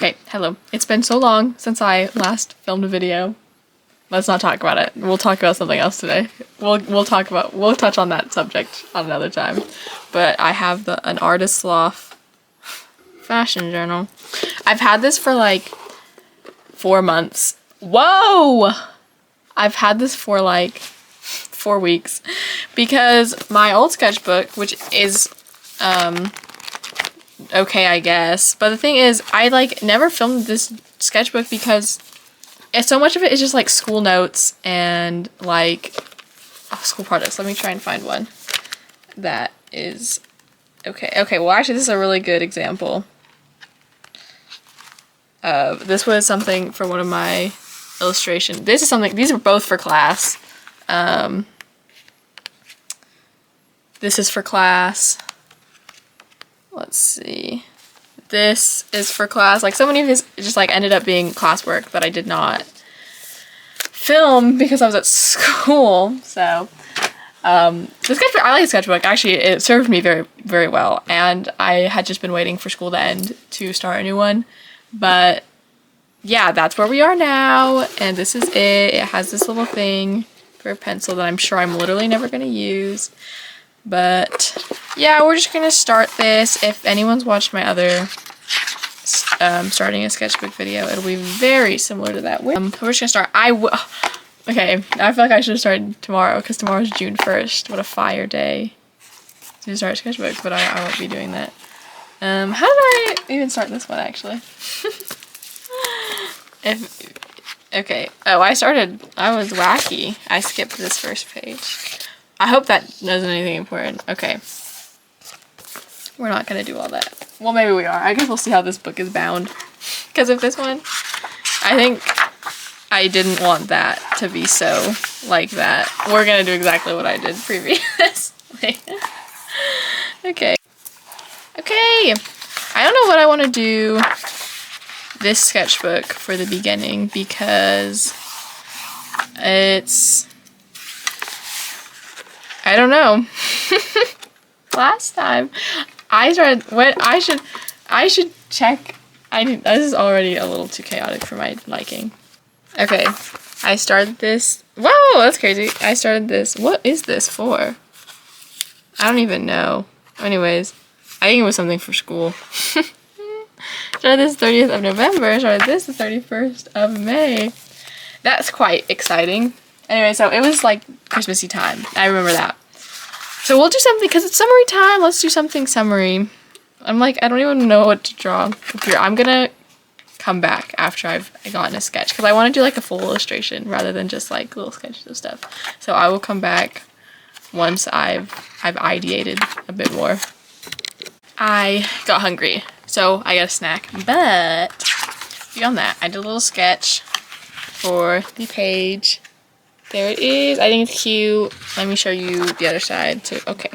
Okay, hello. It's been so long since I last filmed a video. Let's not talk about it. We'll talk about something else today. We'll touch on that subject on another time. But I have an Artist Sloth fashion journal. I've had this for like 4 months. Whoa! I've had this for like 4 weeks because my old sketchbook, which is okay, I guess, but the thing is I like never filmed this sketchbook because so much of it is just like school notes and like school projects. Let me try and find one that is okay. Well, actually this is a really good example of this. Was something for one of my illustration. This is something, these are both for class. This is for class. Let's see. This is for class. Like so many of these just like ended up being classwork that I did not film because I was at school. So the sketchbook, I like the sketchbook. Actually, it served me very, very well. And I had just been waiting for school to end to start a new one. But yeah, that's where we are now. And this is it. It has this little thing for a pencil that I'm sure I'm literally never going to use. But yeah, we're just gonna start this. If anyone's watched my other starting a sketchbook video, it'll be very similar to that. We're just gonna start. Okay, I feel like I should have started tomorrow because tomorrow's June 1st. What a fire day to start a sketchbook, but I won't be doing that. How did I even start this one actually? Okay. Oh, I was wacky. I skipped this first page. I hope that doesn't anything important. Okay. We're not gonna do all that. Well, maybe we are. I guess we'll see how this book is bound. Because of this one, I think I didn't want that to be so like that. We're gonna do exactly what I did previously. Okay. I don't know what I want to do this sketchbook for the beginning because it's... I don't know. Last time I started I should check. This is already a little too chaotic for my liking. Okay. I started this. Whoa, that's crazy. I started this. What is this for? I don't even know. Anyways, I think it was something for school. Started this 30th of November. Started this the 31st of May. That's quite exciting. Anyway, so it was like Christmassy time. I remember that. So we'll do something, because it's summery time. Let's do something summery. I'm like, I don't even know what to draw here. I'm gonna come back after I've gotten a sketch, because I want to do like a full illustration rather than just like little sketches of stuff. So I will come back once I've ideated a bit more. I got hungry, so I got a snack. But beyond that, I did a little sketch for the page. There it is. I think it's cute. Let me show you the other side too. Okay.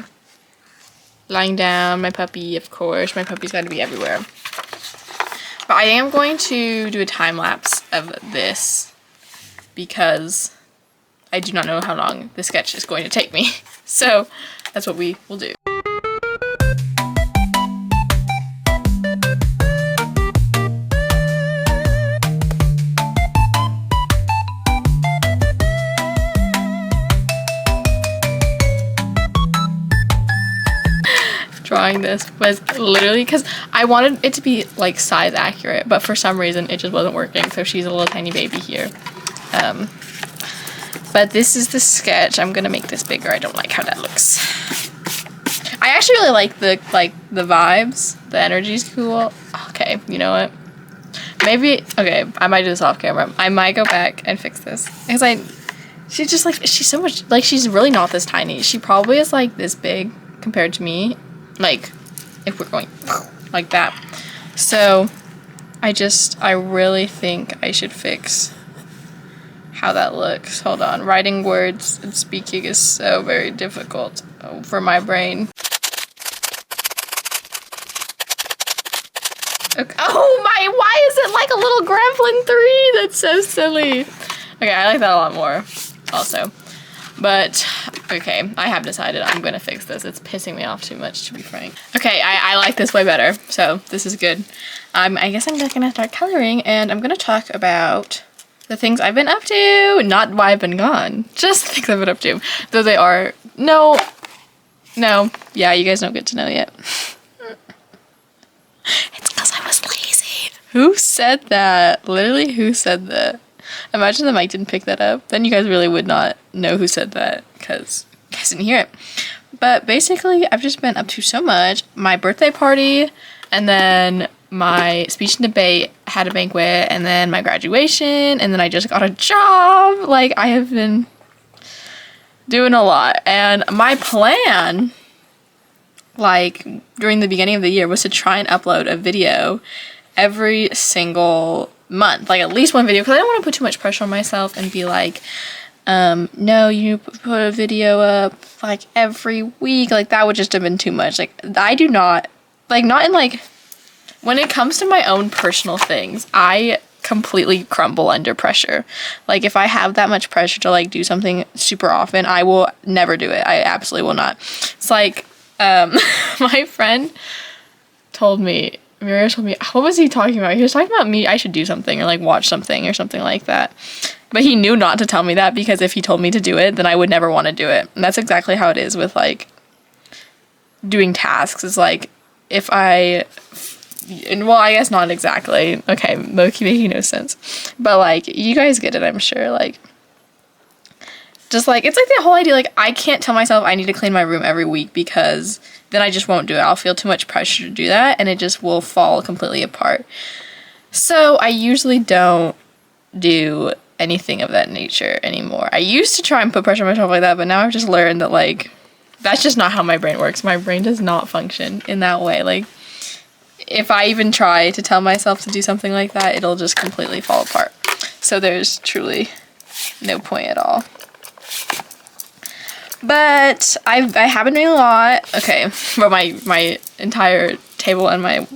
Lying down, my puppy, of course. My puppy's got to be everywhere. But I am going to do a time lapse of this because I do not know how long the sketch is going to take me. So that's what we will do. Drawing this was literally because I wanted it to be like size accurate, but for some reason it just wasn't working. So she's a little tiny baby here. But this is the sketch. I'm gonna make this bigger. I don't like how that looks. I actually really like the vibes. The energy's cool. Okay, you know what? Maybe okay. I might do this off camera. I might go back and fix this because she's just like she's so much like she's really not this tiny. She probably is like this big compared to me. Like, if we're going like that. So, I really think I should fix how that looks. Hold on. Writing words and speaking is so very difficult for my brain. Okay. Oh my, why is it like a little Gremlin 3? That's so silly. Okay, I like that a lot more also. But, okay, I have decided I'm gonna fix this. It's pissing me off too much, to be frank. Okay, I like this way better, so this is good. I guess I'm just gonna start coloring, and I'm gonna talk about the things I've been up to, not why I've been gone, just the things I've been up to. Though they are, no, yeah, you guys don't get to know yet. It's because I was lazy. Who said that? Literally, who said that? Imagine the mic didn't pick that up. Then you guys really would not know who said that, because you guys didn't hear it. But basically, I've just been up to so much. My birthday party, and then my speech and debate had a banquet, and then my graduation, and then I just got a job. Like, I have been doing a lot. And my plan, like, during the beginning of the year was to try and upload a video every single month. Like, at least one video, because I don't want to put too much pressure on myself and be like, no, you put a video up, like, every week. Like, that would just have been too much. Like, I do not, like, not in, like, when it comes to my own personal things, I completely crumble under pressure. Like, if I have that much pressure to, like, do something super often, I will never do it. I absolutely will not. It's like, my friend told me, Maria told me, what was he talking about? He was talking about me, I should do something, or, like, watch something, or something like that. But he knew not to tell me that, because if he told me to do it, then I would never want to do it. And that's exactly how it is with, like, doing tasks. It's like, if well, I guess not exactly. Okay, Moki making no sense. But, like, you guys get it, I'm sure. Like, just, like, it's like the whole idea, like, I can't tell myself I need to clean my room every week, because then I just won't do it. I'll feel too much pressure to do that, and it just will fall completely apart. So, I usually don't do anything of that nature anymore. I used to try and put pressure on myself like that, but now I've just learned that, like, that's just not how my brain works. My brain does not function in that way. Like, if I even try to tell myself to do something like that, it'll just completely fall apart. So there's truly no point at all. But I have been doing a lot. Okay, but my entire table and my...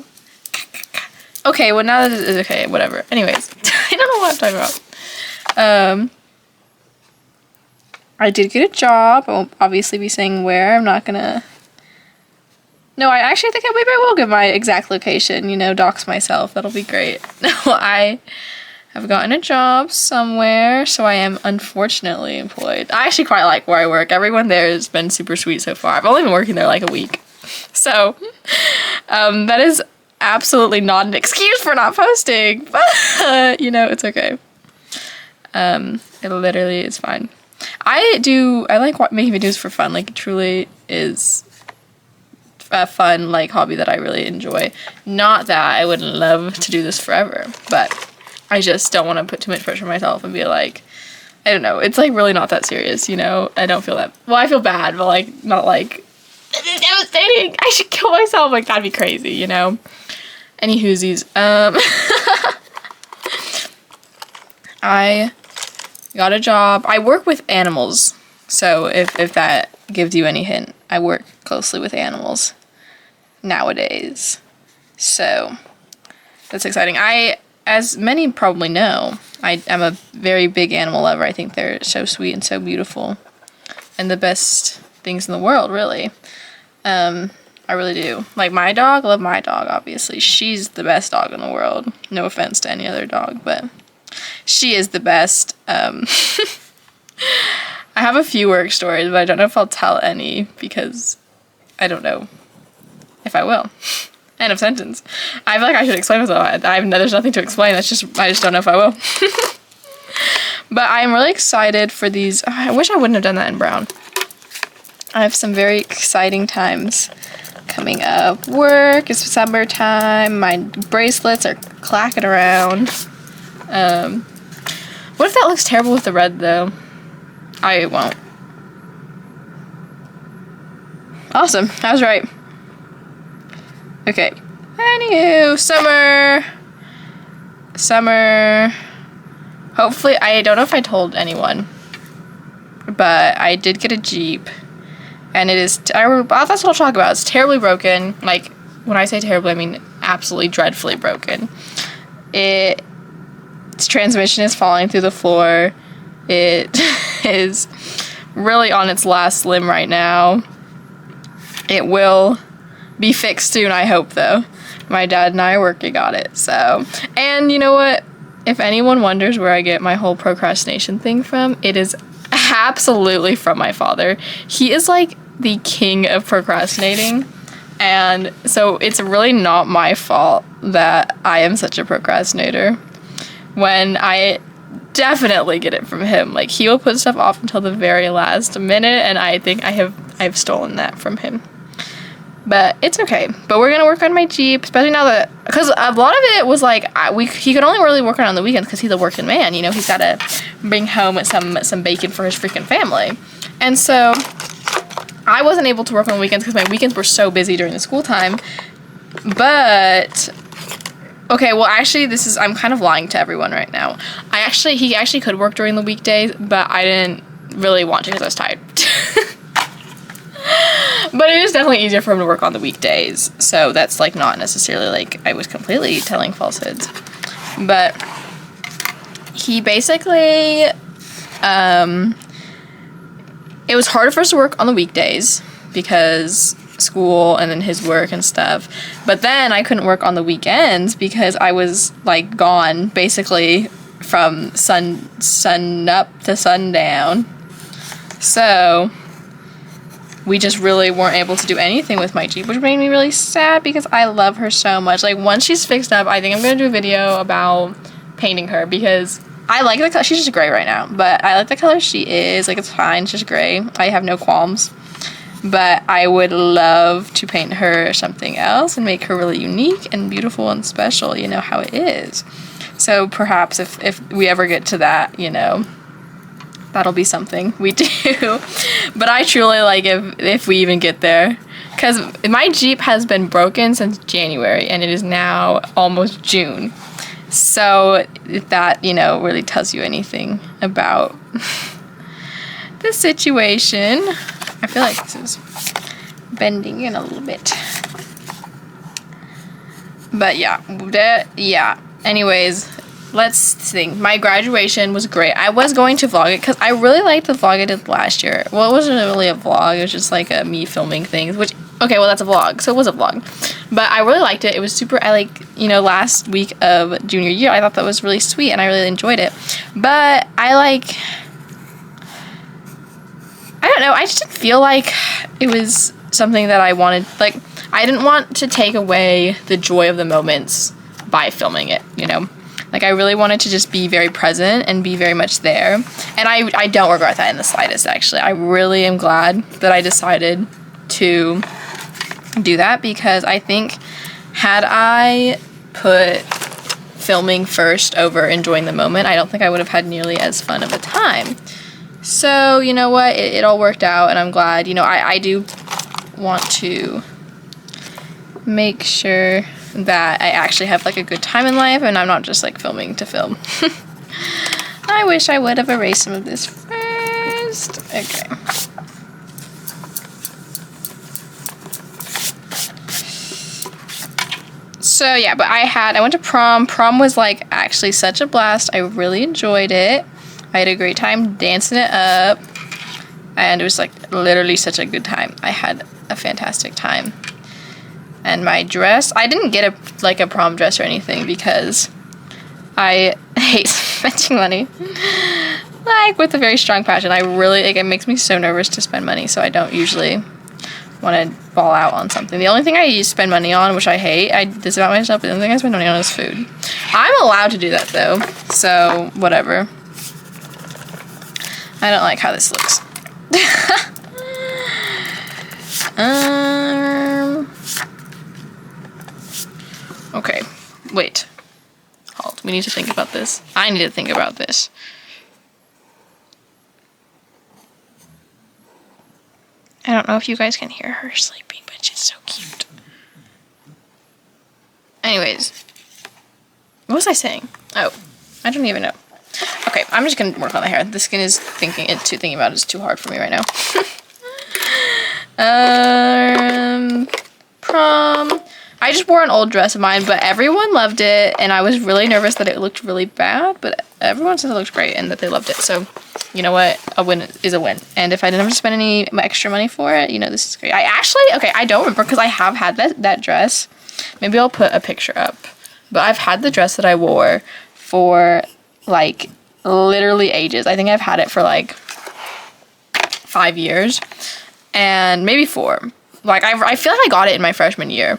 Okay, well, now that it is okay, whatever. Anyways, I don't know what I'm talking about. I did get a job. I won't obviously be saying where. I'm not gonna... No, I actually think maybe I will give my exact location, you know, dox myself. That'll be great. No, I have gotten a job somewhere, so I am unfortunately employed. I actually quite like where I work. Everyone there has been super sweet so far. I've only been working there like a week. So, that is absolutely not an excuse for not posting, but, you know, it's okay. It literally is fine. I like making videos for fun. Like, it truly is a fun, like, hobby that I really enjoy. Not that I would love to do this forever, but I just don't want to put too much pressure on myself and be like, I don't know, it's, like, really not that serious, you know? I don't feel that, well, I feel bad, but, like, not, like, this is devastating, I should kill myself, like, that'd be crazy, you know? Any whoosies. I got a job. I work with animals, so if that gives you any hint, I work closely with animals nowadays. So that's exciting. As many probably know, I'm a very big animal lover. I think they're so sweet and so beautiful, and the best things in the world, really. I really do. Like, my dog, love my dog, obviously. She's the best dog in the world. No offense to any other dog, but she is the best. I have a few work stories, but I don't know if I'll tell any, because I don't know if I will. End of sentence. I feel like I should explain myself. There's nothing to explain. I just don't know if I will. But I'm really excited for these. I wish I wouldn't have done that in brown. I have some very exciting times coming up. Work, it's summertime. My bracelets are clacking around. What if that looks terrible with the red, though? I won't. Awesome. I was right. Okay. Anywho, summer. Hopefully, I don't know if I told anyone, but I did get a Jeep, and it is terrible. That's what I'll talk about. It's terribly broken. Like, when I say terribly, I mean absolutely dreadfully broken. Its transmission is falling through the floor. It is really on its last limb right now. It will be fixed soon, I hope, though. my dad and I are working on it. So, and you know what? If anyone wonders where I get my whole procrastination thing from, it is absolutely from my father. He is like the king of procrastinating. And so it's really not my fault that I am such a procrastinator. When I definitely get it from him. Like, he will put stuff off until the very last minute, and I think I've stolen that from him. But it's okay. But we're gonna work on my Jeep, especially now that, because a lot of it was like he could only really work on it on the weekends because he's a working man. You know, he's got to bring home some bacon for his freaking family, and so I wasn't able to work on the weekends because my weekends were so busy during the school time. But okay, well, actually, I'm kind of lying to everyone right now. He actually could work during the weekdays, but I didn't really want to because I was tired. But it is definitely easier for him to work on the weekdays. So that's like not necessarily like I was completely telling falsehoods. But he basically, it was harder for us to work on the weekdays because school and then his work and stuff. But then I couldn't work on the weekends because I was like gone basically from sun up to sundown. So we just really weren't able to do anything with my Jeep, which made me really sad because I love her so much. Like, once she's fixed up, I think I'm gonna do a video about painting her because I like the color. She's just gray right now, but I like the color she is. Like, it's fine, it's just gray. I have no qualms. But I would love to paint her something else and make her really unique and beautiful and special, you know how it is. So perhaps if we ever get to that, you know, that'll be something we do. But I truly like if we even get there, because my Jeep has been broken since January and it is now almost June. So if that, you know, really tells you anything about the situation. I feel like this is bending in a little bit. But yeah. Anyways, let's think. My graduation was great. I was going to vlog it because I really liked the vlog I did last year. Well, it wasn't really a vlog. It was just like me filming things, which, okay, well, that's a vlog. So it was a vlog. But I really liked it. It was super, you know, last week of junior year, I thought that was really sweet and I really enjoyed it. But I don't know. I just didn't feel like it was something that I wanted. Like, I didn't want to take away the joy of the moments by filming it, you know? Like, I really wanted to just be very present and be very much there. And I don't regret that in the slightest, actually. I really am glad that I decided to do that because I think had I put filming first over enjoying the moment, I don't think I would have had nearly as fun of a time. So, you know what? It all worked out, and I'm glad. You know, I do want to make sure that I actually have, like, a good time in life, and I'm not just, like, filming to film. I wish I would have erased some of this first. Okay. So, yeah, but I went to prom. Prom was, like, actually such a blast. I really enjoyed it. I had a great time dancing it up, and it was, like, literally such a good time. I had a fantastic time. And my dress, I didn't get a prom dress or anything because I hate spending money. Like, with a very strong passion. I really, like, it makes me so nervous to spend money, so I don't usually want to ball out on something. The only thing I spend money on, which I hate, this about myself, but the only thing I spend money on is food. I'm allowed to do that, though, so whatever. I don't like how this looks. Okay, wait. Hold. We need to think about this. I need to think about this. I don't know if you guys can hear her sleeping, but she's so cute. Anyways. What was I saying? Oh, I don't even know. Okay, I'm just gonna work on the hair. The skin is thinking about it is too hard for me right now. Prom. I just wore an old dress of mine, but everyone loved it, and I was really nervous that it looked really bad, but everyone said it looked great and that they loved it, so you know what? A win is a win. And if I didn't have to spend any extra money for it, you know, this is great. I don't remember because I have had that dress Maybe I'll put a picture up. But I've had the dress that I wore for like literally ages. I think I've had it for like 5 years and maybe 4. Like I feel like I got it in my freshman year.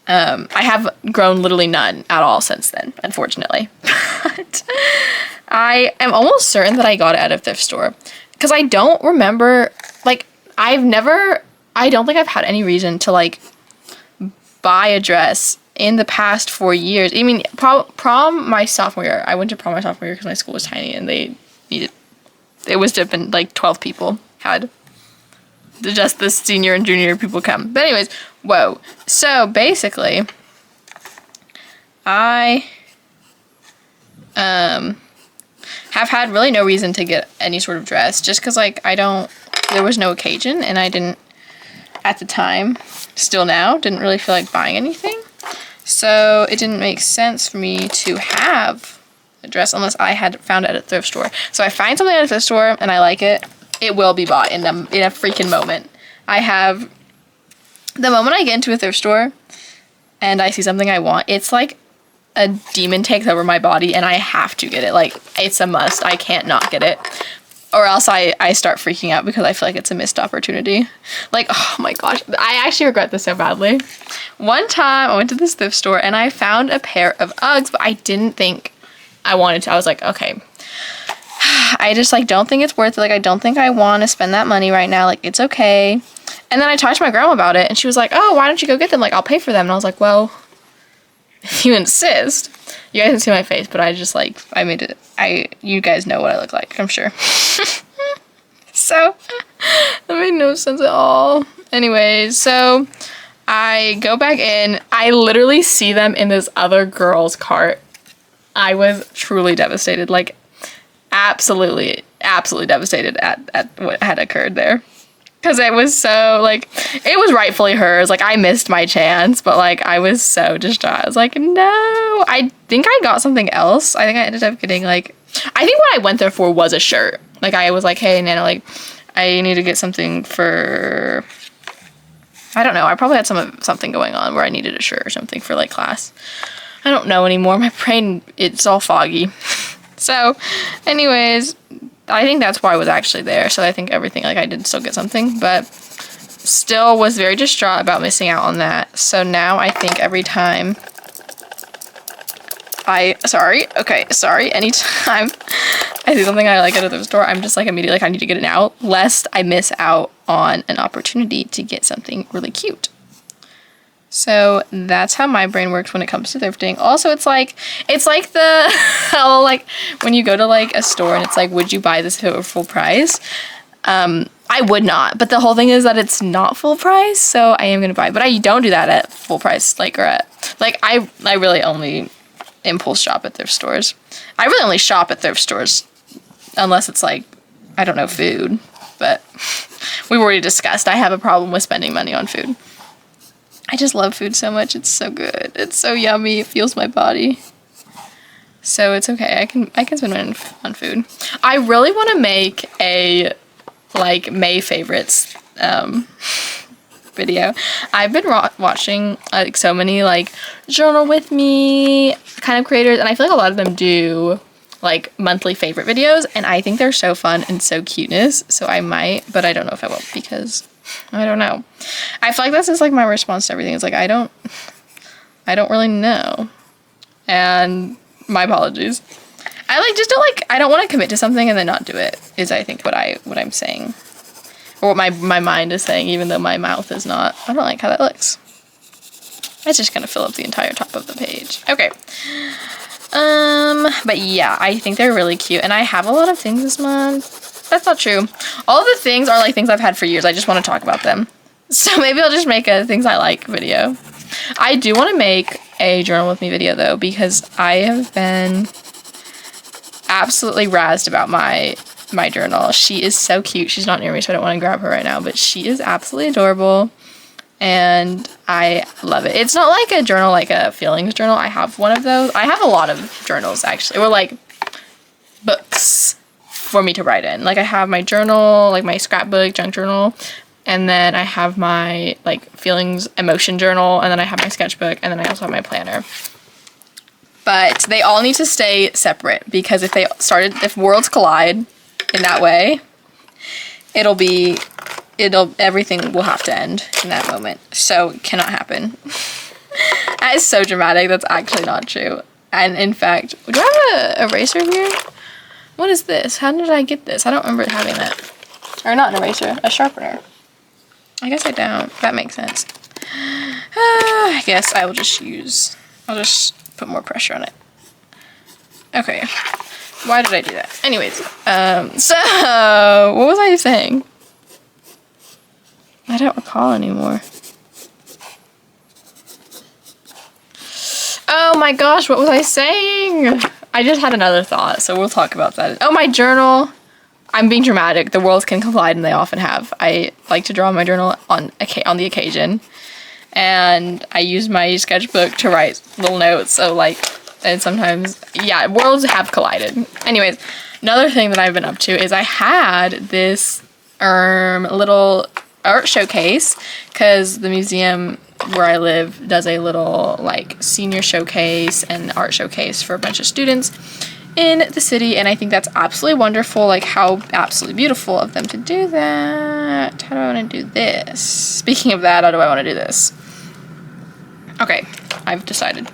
I have grown literally none at all since then, unfortunately. But I am almost certain that I got it at a thrift store because I don't remember, like, I don't think I've had any reason to like buy a dress in the past 4 years. I mean, prom my sophomore year, I went to prom my sophomore year because my school was tiny and it was to have been like 12 people had just the senior and junior people come. But anyways, whoa. So basically, I have had really no reason to get any sort of dress just because like there was no occasion and I didn't at the time, still now, didn't really feel like buying anything. So it didn't make sense for me to have a dress unless I had found it at a thrift store. So I find something at a thrift store and I like it, it will be bought in a freaking moment. The moment I get into a thrift store and I see something I want, it's like a demon takes over my body and I have to get it. Like, it's a must. I can't not get it. Or else I start freaking out because I feel like it's a missed opportunity. Like, oh my gosh. I actually regret this so badly. One time I went to this thrift store and I found a pair of Uggs, but I didn't think I wanted to. I was like, okay. I just like don't think it's worth it. Like, I don't think I want to spend that money right now. Like, it's okay. And then I talked to my grandma about it and she was like, oh, why don't you go get them? Like, I'll pay for them. And I was like, well, if you insist. You guys can see my face, but I just like, I made it. You guys know what I look like, I'm sure. So, that made no sense at all. Anyways, so I go back in. I literally see them in this other girl's cart. I was truly devastated. Like, absolutely devastated at what had occurred there. Because it was so, like, it was rightfully hers. Like, I missed my chance, but, like, I was so distraught. I was like, no. I think I got something else. I think I ended up getting, like, I think what I went there for was a shirt. Like, I was like, hey, Nana, like, I need to get something for, I don't know. I probably had something going on where I needed a shirt or something for, like, class. I don't know anymore. My brain, it's all foggy. So, anyways, I think that's why I was actually there. So I think everything, like, I did still get something, but still was very distraught about missing out on that. So now I think every time anytime I see something I like at a thrift store, I'm just like immediately like, I need to get it now, lest I miss out on an opportunity to get something really cute. So that's how my brain works when it comes to thrifting. Also, it's like the how, like, when you go to like a store and it's like, would you buy this if it were full price? I would not, but the whole thing is that it's not full price, so I am gonna buy it. But I don't do that at full price, like, or at, like, I really only impulse shop at thrift stores. I really only shop at thrift stores unless it's like, I don't know, food. But we've already discussed I have a problem with spending money on food. I just love food so much. It's so good. It's so yummy. It fuels my body. So it's okay. I can spend money on food. I really want to make a, like, May favorites video. I've been watching like so many like journal with me kind of creators, and I feel like a lot of them do like monthly favorite videos, and I think they're so fun and so cuteness. So I might, but I don't know if I will because I don't know. I feel like this is like my response to everything. It's like I don't really know, and my apologies. I like just don't like, I don't want to commit to something and then not do it, is I think what I'm saying, or what my mind is saying, even though my mouth is not. I don't like how that looks. It's just gonna fill up the entire top of the page. Okay. But yeah, I think they're really cute, and I have a lot of things this month. That's not true. All of the things are like things I've had for years. I just want to talk about them. So maybe I'll just make a things I like video. I do want to make a journal with me video though, because I have been absolutely razzed about my journal. She is so cute. She's not near me, so I don't want to grab her right now, but she is absolutely adorable, and I love it. It's not like a journal, like a feelings journal. I have one of those. I have a lot of journals actually, or like books for me to write in. Like I have my journal, like my scrapbook, junk journal, and then I have my like feelings emotion journal, and then I have my sketchbook, and then I also have my planner. But they all need to stay separate, because if worlds collide in that way, everything will have to end in that moment. So it cannot happen. That is so dramatic. That's actually not true. And in fact, do I have an eraser here? What is this? How did I get this? I don't remember having that. Or not an eraser, a sharpener. I guess I don't. That makes sense. I guess I'll just put more pressure on it. Okay. Why did I do that? Anyways, so what was I saying? I don't recall anymore. Oh my gosh, what was I saying? I just had another thought, so we'll talk about that. Oh, my journal. I'm being dramatic. The worlds can collide, and they often have. I like to draw my journal on the occasion, and I use my sketchbook to write little notes. So like, and sometimes, yeah, worlds have collided. Anyways, another thing that I've been up to is I had this little art showcase, because the museum where I live does a little like senior showcase and art showcase for a bunch of students in the city, and I think that's absolutely wonderful. Like, how absolutely beautiful of them to do that. How do I want to do this? Speaking of that, how do I want to do this? Okay, I've decided.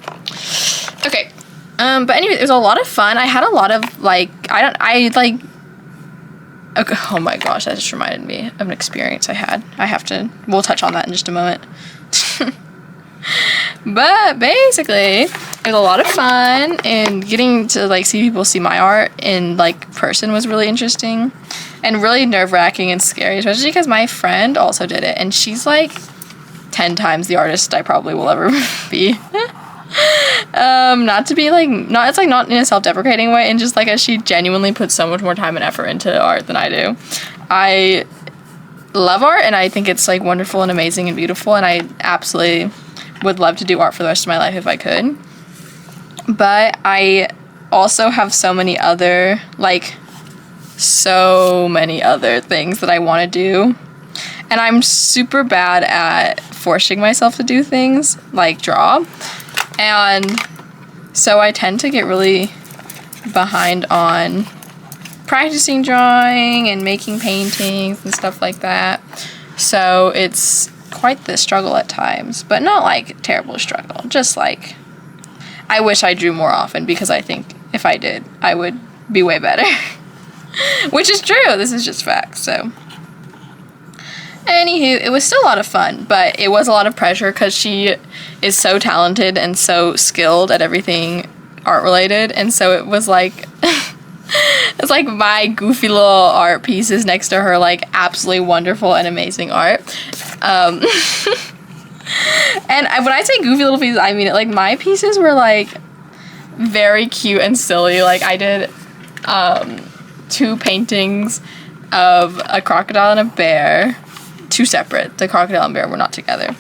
Okay, but anyway, it was a lot of fun. I had a lot of like, okay, oh my gosh, that just reminded me of an experience I had. We'll touch on that in just a moment. But basically, it was a lot of fun, and getting to like see people see my art in like person was really interesting and really nerve-wracking and scary, especially because my friend also did it, and she's like 10 times the artist I probably will ever be. Not to be like, it's like not in a self-deprecating way, and just like as she genuinely puts so much more time and effort into art than I do. I love art, and I think it's like wonderful and amazing and beautiful, and I absolutely would love to do art for the rest of my life if I could. But I also have so many other things that I want to do, and I'm super bad at forcing myself to do things like draw, and so I tend to get really behind on practicing drawing and making paintings and stuff like that. So it's quite the struggle at times, but not like terrible struggle, just like I wish I drew more often, because I think if I did, I would be way better. Which is true, this is just facts. So anywho, it was still a lot of fun, but it was a lot of pressure because she is so talented and so skilled at everything art related, and so it was like it's like my goofy little art pieces next to her like absolutely wonderful and amazing art. And when I say goofy little pieces, I mean it. Like, my pieces were like very cute and silly. Like, I did 2 paintings of a crocodile and a bear, 2 separate. The crocodile and bear were not together,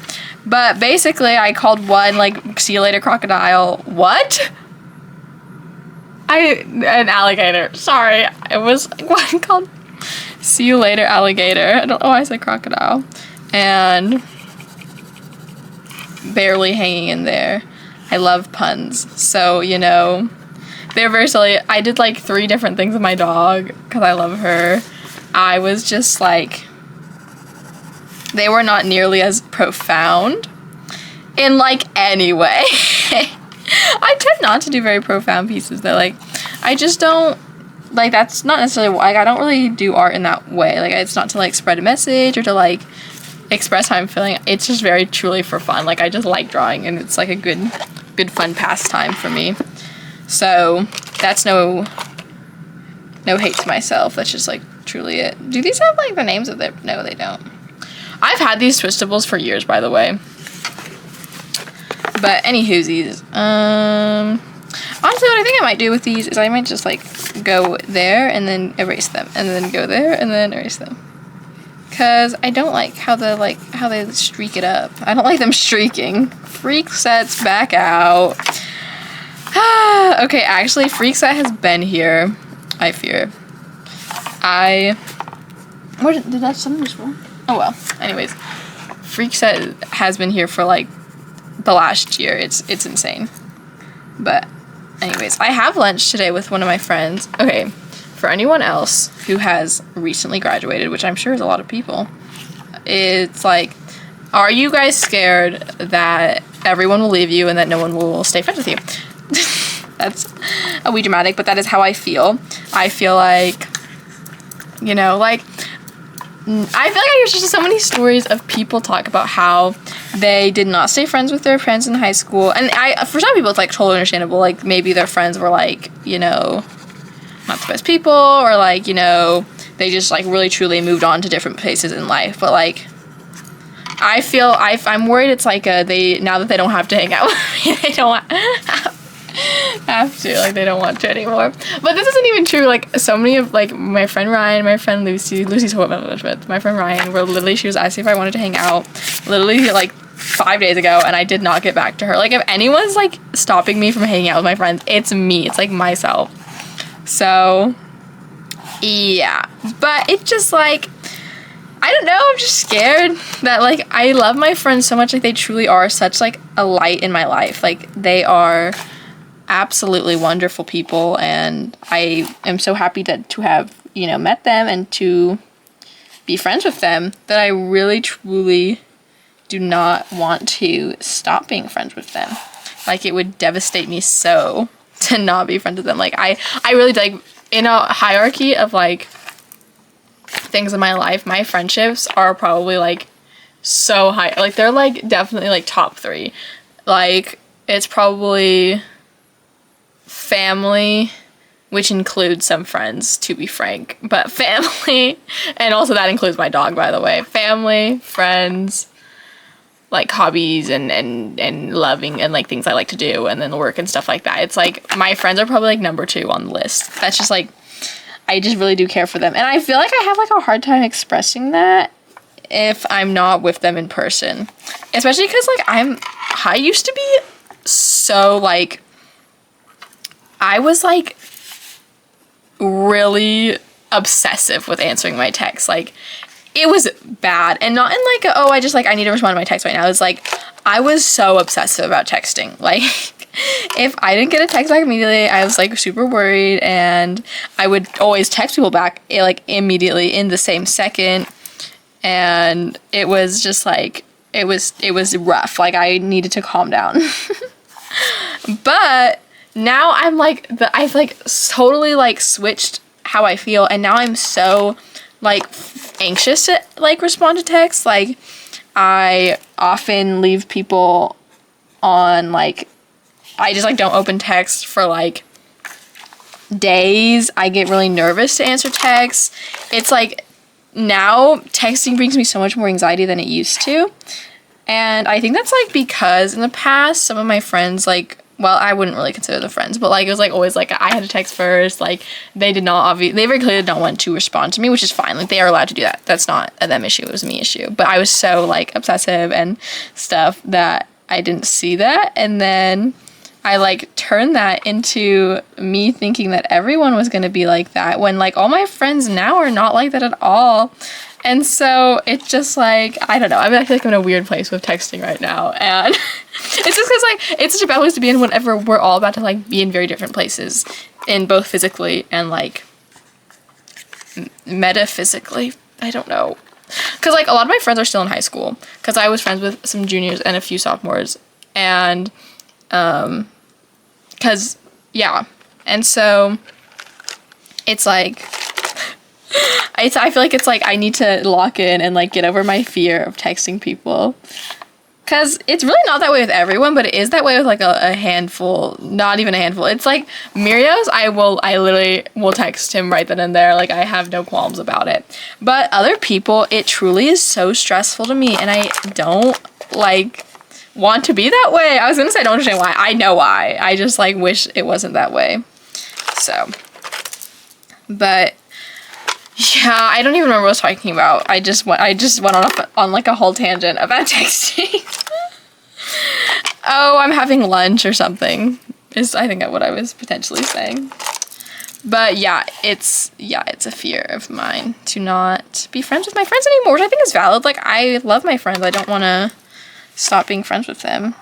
but basically I called one like "See You Later Crocodile." What? An alligator. Sorry, it was one called "See You Later Alligator." I don't know why I said crocodile. And barely hanging in there. I love puns, so you know, they're very silly. I did like 3 different things with my dog because I love her. I was just like, they were not nearly as profound in like any way. I tend not to do very profound pieces though. Like, I just don't, like, that's not necessarily, like, I don't really do art in that way. Like, it's not to like spread a message or to like express how I'm feeling. It's just very truly for fun. Like, I just like drawing, and it's like a good fun pastime for me. So that's no hate to myself. That's just like truly it. Do these have like the names of them? No, they don't. I've had these Twistables for years, by the way. But any hoosies. Honestly, what I think I might do with these is I might just like go there and then erase them, and then go there and then erase them. Cause I don't like how they streak it up. I don't like them streaking. Freak Set's back out. Okay, actually, Freak Set has been here, I fear. What did that someone just fall? Oh well. Anyways, Freak Set has been here for like the last year. It's insane. But anyways, I have lunch today with one of my friends. Okay, for anyone else who has recently graduated, which I'm sure is a lot of people, it's like, are you guys scared that everyone will leave you and that no one will stay friends with you? That's a wee dramatic, but that is how I feel. I feel like, you know, like, I feel like I hear just so many stories of people talk about how they did not stay friends with their friends in high school. And for some people, it's like totally understandable. Like, maybe their friends were like, you know, not the best people, or like, you know, they just like really truly moved on to different places in life. But like, I feel I'm worried it's like they, now that they don't have to hang out with me, they don't have to, like, they don't want to anymore. But this isn't even true. Like, so many of, like, my friend Ryan, my friend Lucy's what my friend Ryan, where literally she was asking if I wanted to hang out literally like 5 days ago, and I did not get back to her. Like, if anyone's like stopping me from hanging out with my friends, it's me. It's like myself. So yeah, but it's just like, I don't know, I'm just scared that, like, I love my friends so much. Like, they truly are such like a light in my life. Like, they are absolutely wonderful people, and I am so happy to have, you know, met them and to be friends with them, that I really truly do not want to stop being friends with them. Like, it would devastate me so to not be friends with them. Like, I really, like, in a hierarchy of like things in my life, my friendships are probably like so high. Like, they're like definitely like top 3. Like, it's probably family, which includes some friends, to be frank, but family, and also that includes my dog, by the way. Family, friends, like hobbies and loving and like things I like to do, and then work and stuff like that. It's like my friends are probably like number 2 on the list. That's just like, I just really do care for them, and I feel like I have like a hard time expressing that if I'm not with them in person, especially because like I used to be so like, I was like really obsessive with answering my texts. Like, it was bad, and not in like a, oh, I just like, I need to respond to my text right now. It's like, I was so obsessive about texting. Like, if I didn't get a text back immediately, I was like super worried, and I would always text people back like immediately in the same second, and it was just like, it was rough. Like, I needed to calm down. But now I'm like, I've like totally like switched how I feel, and now I'm so like anxious to like respond to texts. Like, I often leave people on, like, I just like don't open text for like days. I get really nervous to answer texts. It's like, now texting brings me so much more anxiety than it used to, and I think that's like because in the past some of my friends, like, well, I wouldn't really consider them friends, but like, it was like always like I had to text first. Like, they did not they very clearly did not want to respond to me, which is fine. Like, they are allowed to do that. That's not a them issue, it was a me issue. But I was so like obsessive and stuff that I didn't see that, and then I like turned that into me thinking that everyone was gonna be like that, when like all my friends now are not like that at all. And so it's just like, I don't know, I feel like I'm in a weird place with texting right now, and it's just because like, it's such a bad place to be in whenever we're all about to like be in very different places, in both physically and like metaphysically. I don't know, because like a lot of my friends are still in high school, because I was friends with some juniors and a few sophomores, and because yeah, and so it's like, I feel like it's like I need to lock in and like get over my fear of texting people, because it's really not that way with everyone, but it is that way with like a handful, not even a handful. It's like Mirios, I literally will text him right then and there. Like, I have no qualms about it. But other people, it truly is so stressful to me, and I don't like want to be that way. I was gonna say I don't understand why. I know why. I just like wish it wasn't that way. So, but yeah, I don't even remember what I was talking about. I just went on like a whole tangent about texting. Oh, I'm having lunch or something, is I think what I was potentially saying. But yeah, it's a fear of mine to not be friends with my friends anymore, which I think is valid. Like, I love my friends. I don't want to stop being friends with them.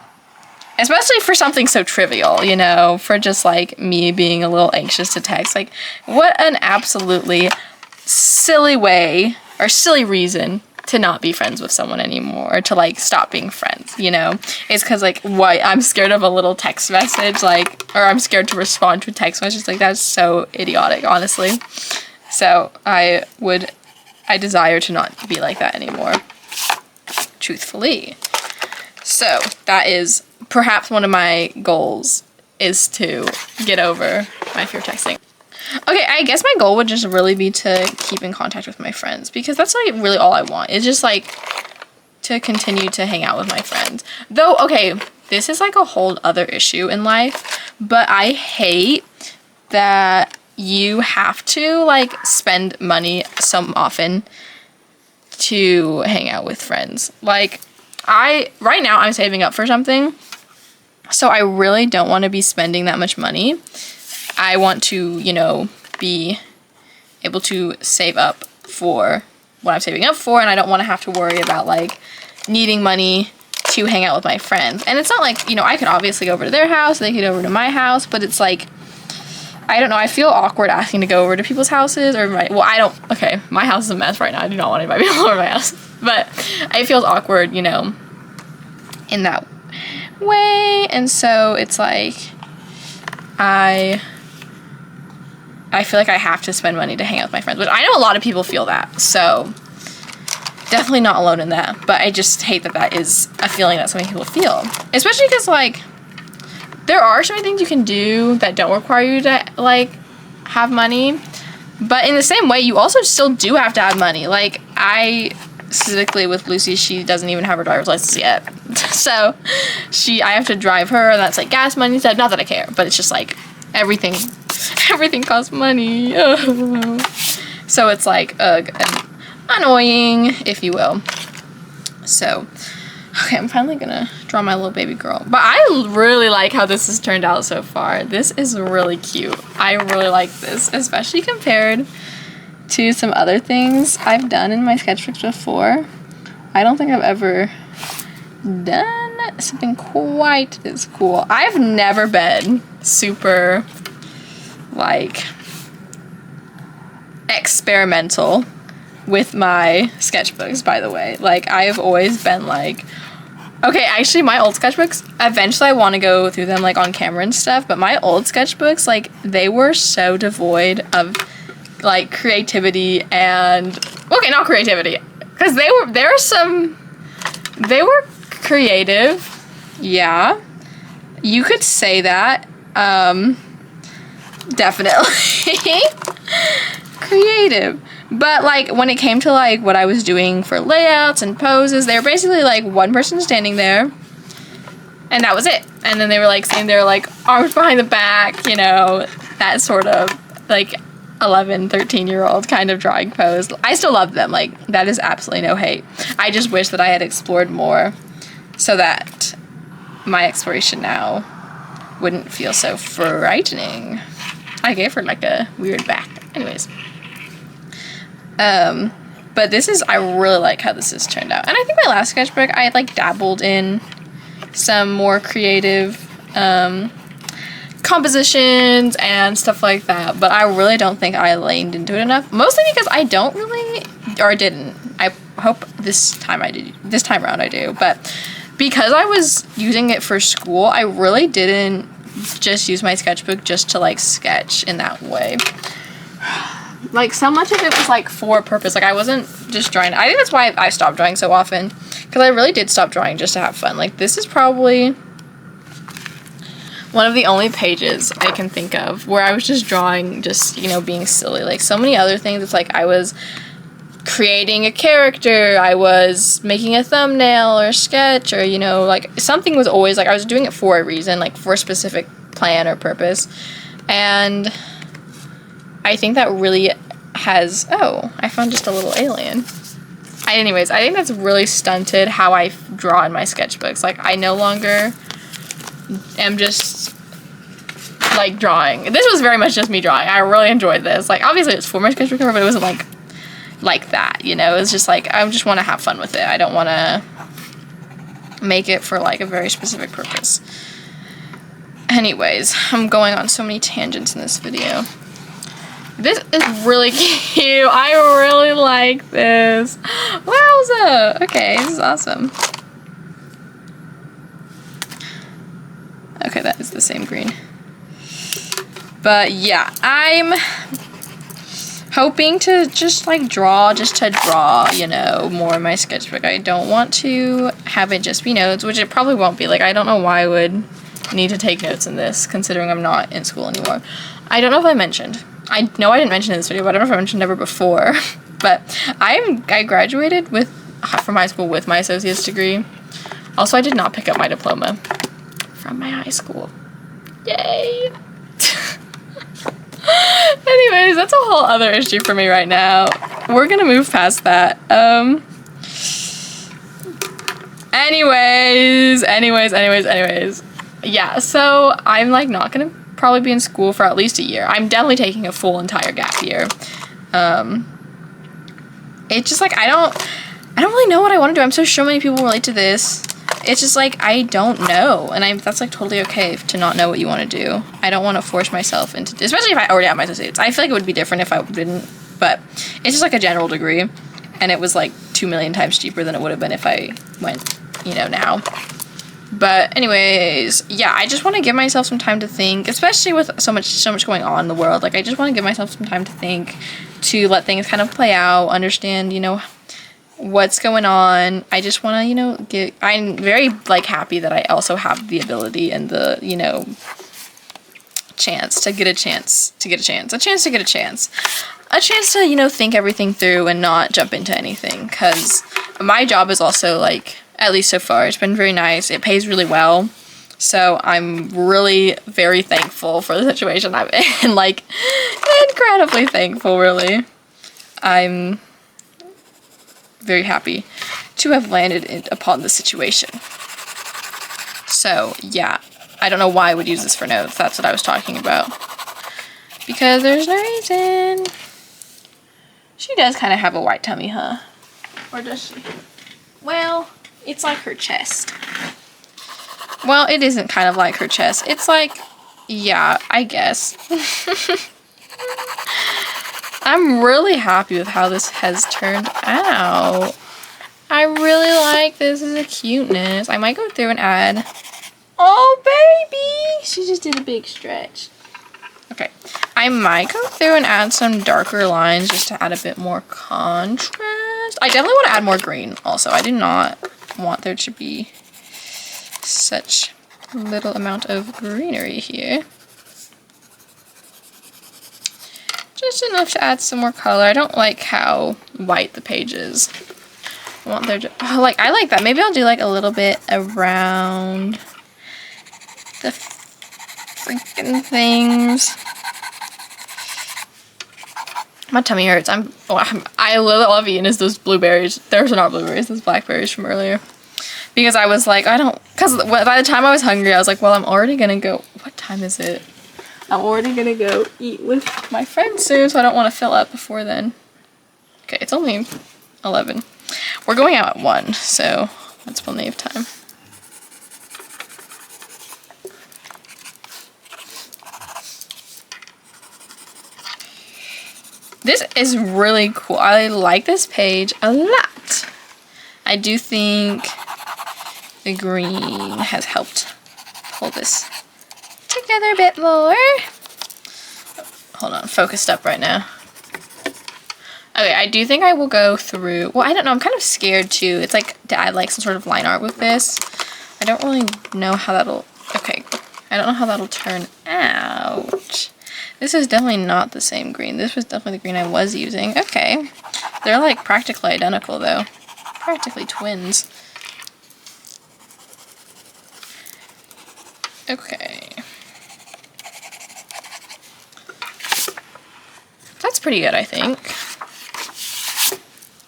Especially for something so trivial, you know, for just like me being a little anxious to text. Like, what an absolutely silly way or silly reason to not be friends with someone anymore, or to like stop being friends, you know? It's because like, what, I'm scared of a little text message, like, or I'm scared to respond to a text message. Like, that's so idiotic, honestly. So I desire to not be like that anymore, truthfully. So that is perhaps one of my goals, is to get over my fear of texting. Okay, I guess my goal would just really be to keep in contact with my friends, because that's like really all I want. It's just like to continue to hang out with my friends. Though, okay, this is like a whole other issue in life, but I hate that you have to like spend money so often to hang out with friends. Like, right now I'm saving up for something, so I really don't want to be spending that much money. I want to, you know, be able to save up for what I'm saving up for, and I don't want to have to worry about like needing money to hang out with my friends. And it's not like, you know, I could obviously go over to their house, they could go over to my house, but it's like, I don't know, I feel awkward asking to go over to people's houses, or my house is a mess right now. I do not want anybody to go over my house, but it feels awkward, you know, in that way. And so it's like, I feel like I have to spend money to hang out with my friends, which I know a lot of people feel that, so definitely not alone in that. But I just hate that that is a feeling that so many people feel, especially because like there are so many things you can do that don't require you to like have money, but in the same way you also still do have to have money. Like, I specifically with Lucy, she doesn't even have her driver's license yet, so I have to drive her, and that's like gas money and stuff. Not that I care, but it's just like everything costs money. So it's like annoying, if you will. So okay, I'm finally gonna draw my little baby girl. But I really like how this has turned out so far. This is really cute. I really like this, especially compared to some other things I've done in my sketchbooks before. I don't think I've ever done something quite this cool. I've never been super like experimental with my sketchbooks, by the way. Like, I've always been like, okay, actually my old sketchbooks, eventually I want to go through them like on camera and stuff, but my old sketchbooks, like, they were so devoid of like creativity and, okay, not creativity, because they were creative, yeah, you could say that, definitely creative. But like when it came to like what I was doing for layouts and poses, they were basically like one person standing there and that was it. And then they were like sitting there like arms behind the back, you know, that sort of like 11, 13-year-old kind of drawing pose. I still love them. Like, that is absolutely no hate. I just wish that I had explored more so that my exploration now wouldn't feel so frightening. I gave her like a weird back. Anyways. But this is, I really like how this has turned out. And I think my last sketchbook, I had like dabbled in some more creative, compositions and stuff like that. But I really don't think I leaned into it enough. Mostly because I don't really, or didn't. I hope this time around I do. But because I was using it for school, I really didn't just use my sketchbook just to like sketch in that way. Like, so much of it was like for a purpose. Like, I wasn't just drawing. I think that's why I stopped drawing so often, because I really did stop drawing just to have fun. Like, this is probably one of the only pages I can think of where I was just drawing, just, you know, being silly. Like, so many other things, it's like I was creating a character, I was making a thumbnail or sketch, or, you know, like, something was always, like, I was doing it for a reason, like, for a specific plan or purpose. And I think that really has, oh, I found just a little alien. Anyways, I think that's really stunted how I draw in my sketchbooks. Like, I no longer am just like drawing. This was very much just me drawing. I really enjoyed this. Like obviously it's for my sketchbook cover, but it wasn't like that, you know. It was just like I just want to have fun with it. I don't want to make it for like a very specific purpose. Anyways, I'm going on so many tangents in this video. This is really cute. I really like this. Wowza. Okay, this is awesome. Okay, that is the same green. But yeah, I'm hoping to just like draw, you know, more in my sketchbook. I don't want to have it just be notes, which it probably won't be. Like, I don't know why I would need to take notes in this, considering I'm not in school anymore. I don't know if I mentioned. I know I didn't mention it in this video, but I don't know if I mentioned ever before. But I graduated from high school with my associate's degree. Also, I did not pick up my diploma from my high school. Yay! Anyways, that's a whole other issue for me right now. We're gonna move past that. Anyways. Yeah, so I'm like not gonna probably be in school for at least a year. I'm definitely taking a full entire gap year. It's just like I don't really know what I want to do. I'm so many people relate to this. It's just like I don't know, and that's like totally okay to not know what you want to do. I don't want to force myself into, especially if I already have my associates. I feel like it would be different if I didn't, but it's just like a general degree, and it was like 2 million times cheaper than it would have been if I went, you know, now. But anyways, yeah, I just want to give myself some time to think, especially with so much going on in the world. Like I just want to give myself some time to think, to let things kind of play out, understand, you know, what's going on. I just want to, you know, I'm very like happy that I also have the ability and the, you know, chance to, you know, think everything through and not jump into anything, because my job is also like, at least so far, it's been very nice. It pays really well. So I'm really very thankful for the situation I'm in, like incredibly thankful, really. I'm very happy to have landed upon this situation. So yeah, I don't know why I would use this for notes. That's what I was talking about. Because there's no reason. She does kind of have a white tummy, huh? Or does she? Well, it's like her chest. Well, it isn't kind of like her chest. It's like, yeah, I guess. I'm really happy with how this has turned out. I really like this as a cuteness. I might go through and add, oh baby, she just did a big stretch. Okay, I might go through and add some darker lines just to add a bit more contrast. I definitely want to add more green also. I do not want there to be such little amount of greenery here. Just enough to add some more color. I don't like how white the page is. I want there to, oh, like, I like that. Maybe I'll do like a little bit around the freaking things. My tummy hurts. I love eating those blueberries. Those are not blueberries, those blackberries from earlier. Because I was like, because by the time I was hungry, I was like, well, I'm already gonna go, what time is it? I'm already gonna go eat with my friends soon, so I don't want to fill up before then. Okay, it's only 11. We're going out at 1, so that's plenty of time. This is really cool. I like this page a lot. I do think the green has helped pull this together a bit more. Hold on, focused up right now. Okay, I do think I will go through, well, I don't know, I'm kind of scared too. It's like to add like some sort of line art with this. I don't really know how that'll, okay, I don't know how that'll turn out. This is definitely not the same green. This was definitely the green I was using. Okay, they're like practically identical though. Practically twins. Okay. That's pretty good, I think.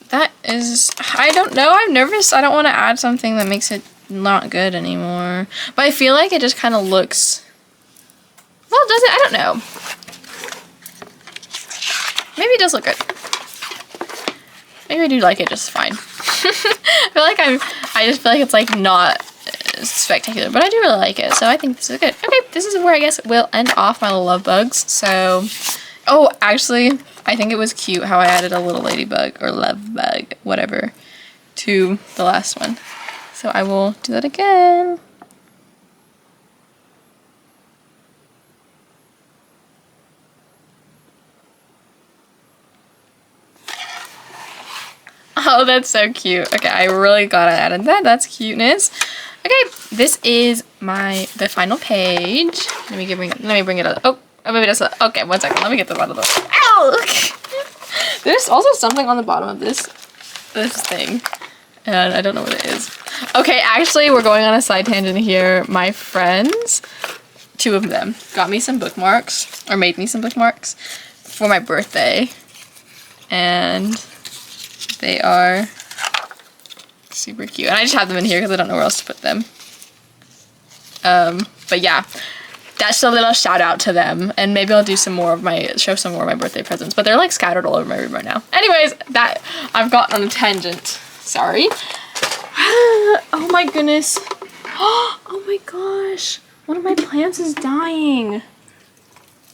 That is, I don't know, I'm nervous. I don't want to add something that makes it not good anymore. But I feel like it just kind of looks, well, it does it? I don't know. Maybe it does look good. Maybe I do like it just fine. I feel like I just feel like it's like not spectacular, but I do really like it, so I think this is good. Okay, this is where I guess we'll end off my little love bugs. So, oh, actually, I think it was cute how I added a little ladybug or love bug, whatever, to the last one. So I will do that again. Oh, that's so cute. Okay, I really glad I added that. That's cuteness. Okay, this is the final page. Let me bring it up. Oh, maybe that's okay. 1 second. Let me get the bottom of the. Ow! There's also something on the bottom of this thing, and I don't know what it is. Okay, actually, we're going on a side tangent here. My friends, 2 of them, got me some bookmarks or made me some bookmarks for my birthday, and they are super cute. And I just have them in here because I don't know where else to put them. But yeah, that's a little shout out to them. And maybe I'll do show some more of my birthday presents. But they're like scattered all over my room right now. Anyways, I've gotten on a tangent. Sorry. Oh my goodness. Oh my gosh. One of my plants is dying.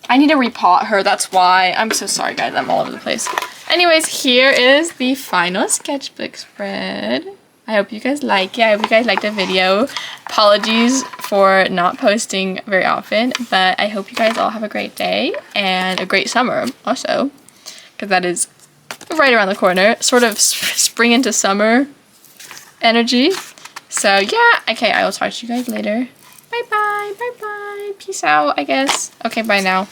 I need to repot her, that's why. I'm so sorry guys, I'm all over the place. Anyways, here is the final sketchbook spread. I hope you guys like it. I hope you guys liked the video. Apologies for not posting very often, but I hope you guys all have a great day and a great summer also, because that is right around the corner. Sort of spring into summer energy. So yeah, okay, I will talk to you guys later. Bye bye, bye bye, peace out, I guess. Okay, bye now.